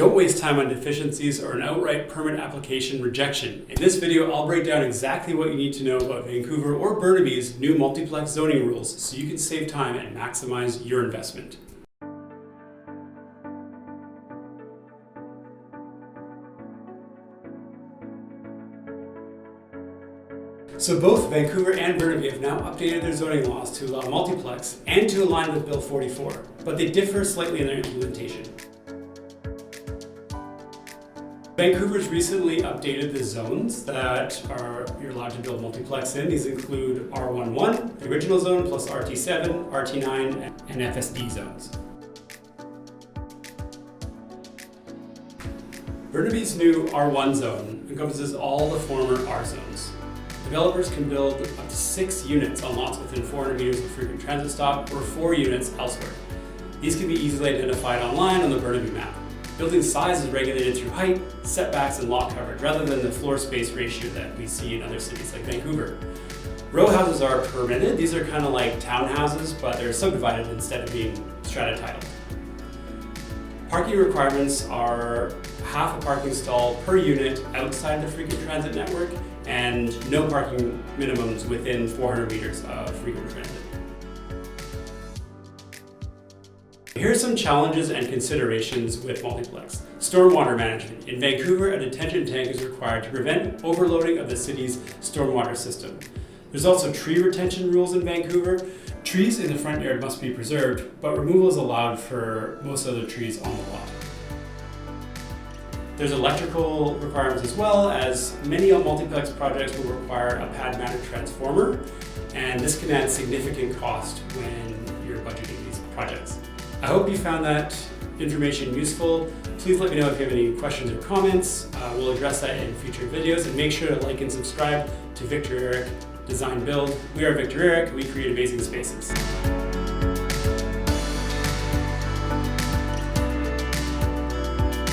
Don't waste time on deficiencies or an outright permit application rejection. In this video, I'll break down exactly what you need to know about Vancouver or Burnaby's new multiplex zoning rules so you can save time and maximize your investment. So both Vancouver and Burnaby have now updated their zoning laws to allow multiplex and to align with Bill 44, but they differ slightly in their implementation. Vancouver's recently updated the zones that you're allowed to build multiplex in. These include R11, the original zone, plus RT7, RT9, and FSD zones. Burnaby's new R1 zone encompasses all the former R zones. Developers can build up to 6 units on lots within 400 meters of a frequent transit stop or 4 units elsewhere. These can be easily identified online on the Burnaby map. Building size is regulated through height, setbacks, and lot coverage, rather than the floor space ratio that we see in other cities like Vancouver. Row houses are permitted. These are kind of like townhouses, but they're subdivided instead of being strata-titled. Parking requirements are half a parking stall per unit outside the frequent transit network and no parking minimums within 400 meters of frequent transit. Here are some challenges and considerations with multiplex. Stormwater management. In Vancouver, a detention tank is required to prevent overloading of the city's stormwater system. There's also tree retention rules in Vancouver. Trees in the front yard must be preserved, but removal is allowed for most other trees on the lot. There's electrical requirements as well, as many multiplex projects will require a pad-mounted transformer, and this can add significant cost when you're budgeting these projects. I hope you found that information useful. Please let me know if you have any questions or comments. We'll address that in future videos, and make sure to like and subscribe to VictorEric Design+Build. We are VictorEric. We create amazing spaces.